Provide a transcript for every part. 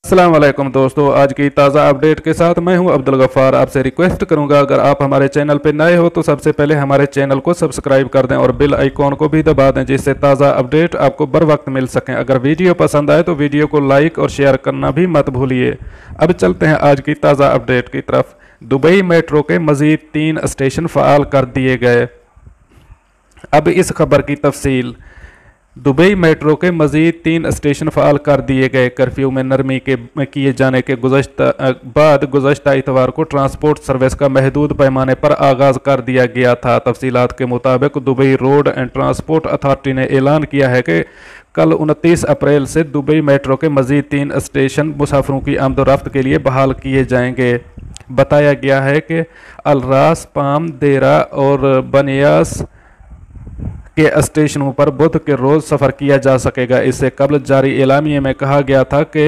अस्सलाम वालेकुम दोस्तों, आज की ताज़ा अपडेट के साथ मैं हूं अब्दुल गफ़ार। आपसे रिक्वेस्ट करूंगा अगर आप हमारे चैनल पर नए हो तो सबसे पहले हमारे चैनल को सब्सक्राइब कर दें और बेल आइकॉन को भी दबा दें, जिससे ताज़ा अपडेट आपको बर वक्त मिल सकें। अगर वीडियो पसंद आए तो वीडियो को लाइक और शेयर करना भी मत भूलिए। अब चलते हैं आज की ताज़ा अपडेट की तरफ। दुबई मेट्रो के मज़ीद 3 स्टेशन फ़ाल कर दिए गए। अब इस खबर की तफसील। दुबई मेट्रो के मज़ीद 3 स्टेशन फ़ाल कर दिए गए। कर्फ्यू में नरमी के किए जाने के गुज़श्ता इतवार को ट्रांसपोर्ट सर्विस का महदूद पैमाने पर आगाज़ कर दिया गया था। तफसीलात के मुताबिक Dubai road and transport authority ने ऐलान किया है कि कल 29 अप्रैल से दुबई मेट्रो के मज़ीद 3 स्टेशन मुसाफिरों की आमदोरफ्त के लिए बहाल किए जाएंगे। बताया गया है कि अल रास, पाम, देरा और बनियास के स्टेशनों पर बुध के रोज़ सफ़र किया जा सकेगा। इससे कबल जारी एलामिये में कहा गया था कि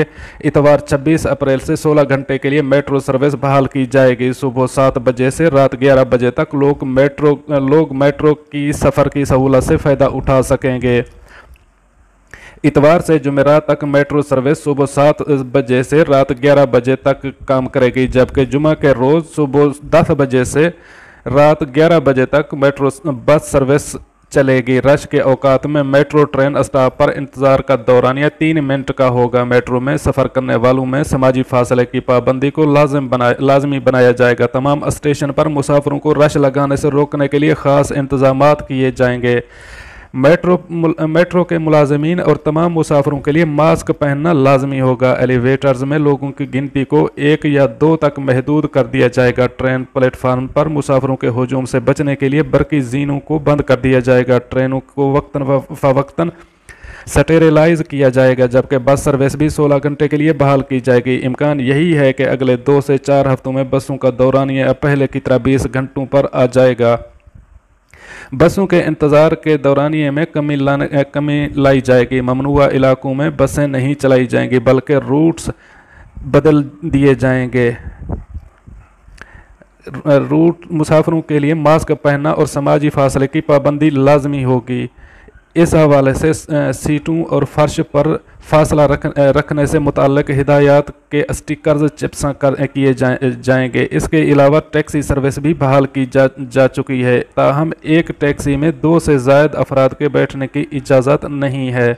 इतवार 26 अप्रैल से 16 घंटे के लिए मेट्रो सर्विस बहाल की जाएगी। सुबह 7 बजे से रात 11 बजे तक लोग मेट्रो की सफ़र की सहूलत से फ़ायदा उठा सकेंगे। इतवार से जुमेरात तक मेट्रो सर्विस सुबह 7 बजे से रात 11 बजे तक काम करेगी, जबकि जुमा के रोज़ सुबह 10 बजे से रात 11 बजे तक मेट्रो बस सर्विस चलेगी। रश के औकात में मेट्रो ट्रेन स्टॉप पर इंतजार का दौरानिया 3 मिनट का होगा। मेट्रो में सफ़र करने वालों में समाजी फासले की पाबंदी को लाजमी बनाया जाएगा। तमाम स्टेशन पर मुसाफिरों को रश लगाने से रोकने के लिए ख़ास इंतजामात किए जाएंगे। मेट्रो के मुलाजमीन और तमाम मुसाफिरों के लिए मास्क पहनना लाजमी होगा। एलिवेटर्स में लोगों की गिनती को 1 या 2 तक महदूद कर दिया जाएगा। ट्रेन प्लेटफार्म पर मुसाफिरों के हुजूम से बचने के लिए बरकी जीनों को बंद कर दिया जाएगा। ट्रेनों को वक्तन फ़वक्तन स्टेरिलाइज किया जाएगा, जबकि बस सर्विस भी 16 घंटे के लिए बहाल की जाएगी। इम्कान यही है कि अगले 2 से 4 हफ्तों में बसों का दौरानिया पहले की तरह 20 घंटों पर आ जाएगा। बसों के इंतज़ार के दौरानिए में कमी लाई जाएगी। ममनुआ इलाकों में बसें नहीं चलाई जाएंगी, बल्कि रूट्स बदल दिए जाएंगे। मुसाफिरों के लिए मास्क पहनना और समाजी फासले की पाबंदी लाजमी होगी। इस हवाले से सीटों और फर्श पर फासला रखने से मुताल्लिक हिदायत के स्टिकर्स चिपसा किए जाएंगे। इसके अलावा टैक्सी सर्विस भी बहाल की जा चुकी है, ताहम एक टैक्सी में 2 से ज़ायद अफराद के बैठने की इजाज़त नहीं है।